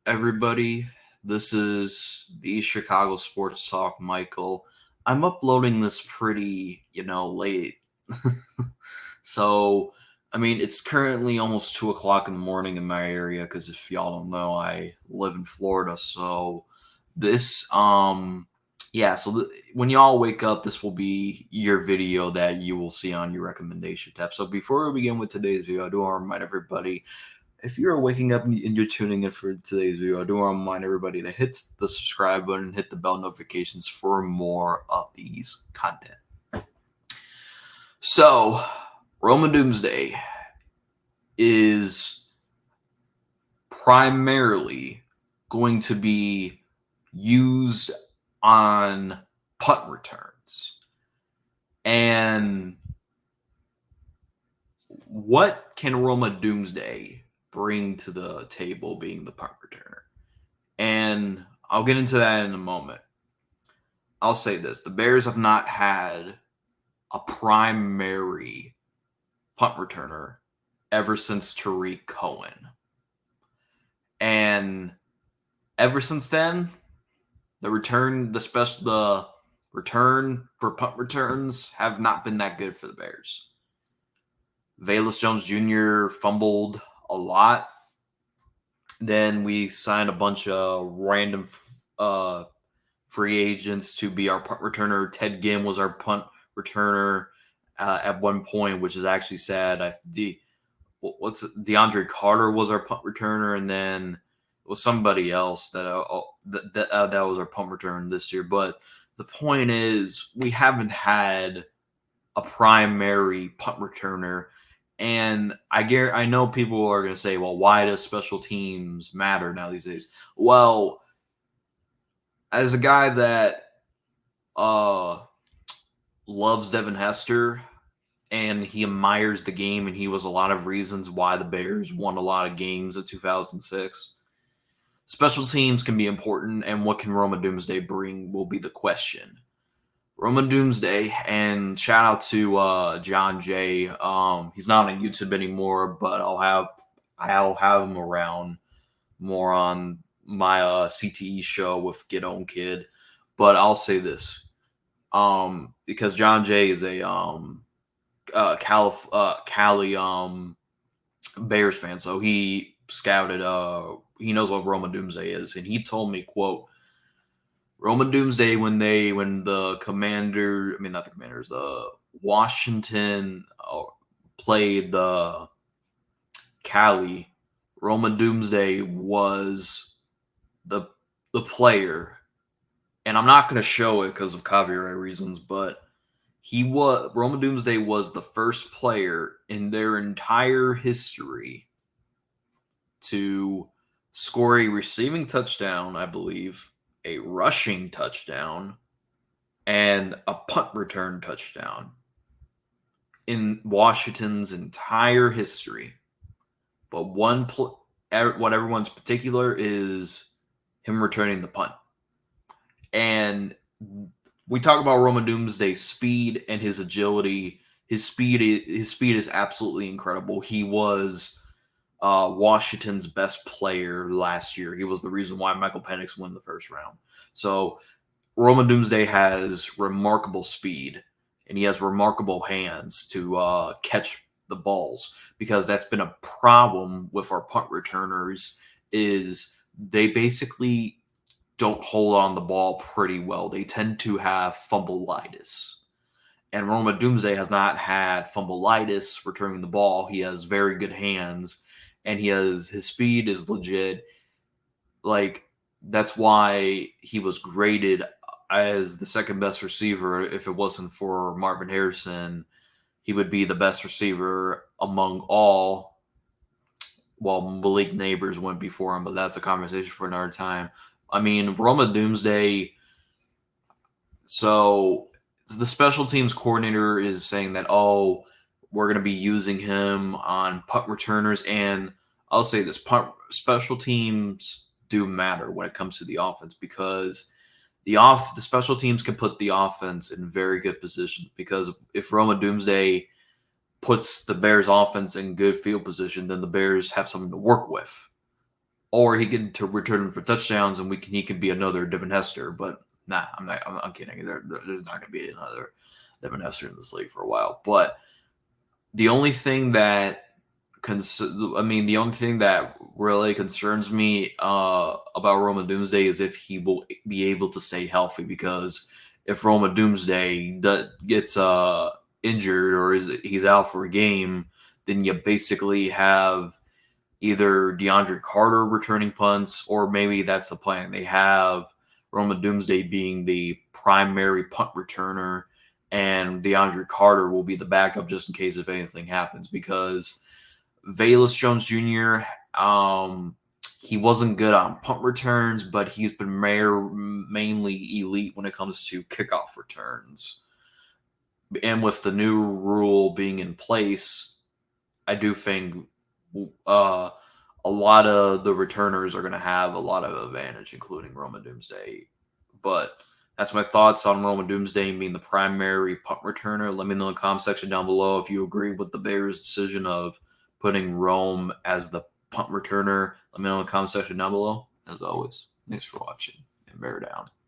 everybody? This is the Chicago Sports Talk, Michael. I'm uploading this pretty, late. So, it's currently almost 2 o'clock in the morning in my area because if y'all don't know, I live in Florida. So, this, yeah, so when y'all wake up, this will be your video that you will see on your recommendation tab. So, before we begin with today's video, I do want to remind everybody if you're waking up and you're tuning in for today's video, I do want to remind everybody to hit the subscribe button and hit the bell notifications for more of these content. So, Roman Doomsday is primarily going to be used on punt returns. And what can Roma Doomsday bring to the table being the punt returner? And I'll get into that in a moment. I'll say this. The Bears have not had a primary punt returner ever since Tariq Cohen. And ever since then, the return for punt returns have not been that good for the Bears. Velus Jones Jr. fumbled a lot. Then we signed a bunch of random free agents to be our punt returner. Ted Ginn was our punt returner at one point, which is actually sad. DeAndre Carter was our punt returner, and then it was somebody else that was our punt return this year. But the point is, we haven't had a primary punt returner. And I know people are going to say, well, why does special teams matter now these days? Well, as a guy that loves Devin Hester and he admires the game, and he was a lot of reasons why the Bears won a lot of games in 2006, special teams can be important, and what can Roma Doomsday bring will be the question. Roman Doomsday, and shout out to John Jay. He's not on YouTube anymore, but I'll have him around more on my CTE show with Get On Kid. But I'll say this, because John Jay is a Cali Bears fan, so he scouted. He knows what Roman Doomsday is, and he told me, quote, Roman Doomsday, when the Washington played the Cali, Roman Doomsday was the player, and I'm not going to show it because of copyright reasons, but Roman Doomsday was the first player in their entire history to score a receiving touchdown, I believe, a rushing touchdown, and a punt return touchdown in Washington's entire history. But what everyone's particular is him returning the punt. And we talk about Roman Doomsday's speed and his agility. His speed is absolutely incredible. He was Washington's best player last year. He was the reason why Michael Penix won the first round. So Roman Doomsday has remarkable speed, and he has remarkable hands to catch the balls, because that's been a problem with our punt returners is they basically don't hold on the ball pretty well. They tend to have fumbleitis. And Roman Doomsday has not had fumbleitis returning the ball. He has very good hands, and his speed is legit. Like, that's why he was graded as the second best receiver. If it wasn't for Marvin Harrison, he would be the best receiver among all. Well, Malik Neighbors went before him, but that's a conversation for another time. Roma Doomsday. So the special teams coordinator is saying that, we're going to be using him on punt returners. And I'll say this, special teams do matter when it comes to the offense, because the special teams can put the offense in very good positions, because if Roma Doomsday puts the Bears offense in good field position, then the Bears have something to work with. or he can to return for touchdowns, and he can be another Devin Hester. But nah, I'm not. I'm kidding. There's not going to be another Devin Hester in this league for a while. But the only thing that the only thing that really concerns me about Roma Doomsday is if he will be able to stay healthy. Because if Roma Doomsday gets injured or he's out for a game, then you basically have either DeAndre Carter returning punts, or maybe that's the plan. They have Roma Doomsday being the primary punt returner, and DeAndre Carter will be the backup just in case if anything happens. Because Velus Jones Jr., he wasn't good on punt returns, but he's been mainly elite when it comes to kickoff returns. And with the new rule being in place, I do think a lot of the returners are going to have a lot of advantage, including Roma Doomsday. But that's my thoughts on Roma Doomsday being the primary punt returner. Let me know in the comment section down below if you agree with the Bears' decision of putting Rome as the punt returner. Let me know in the comment section down below. As always, thanks for watching, and bear down.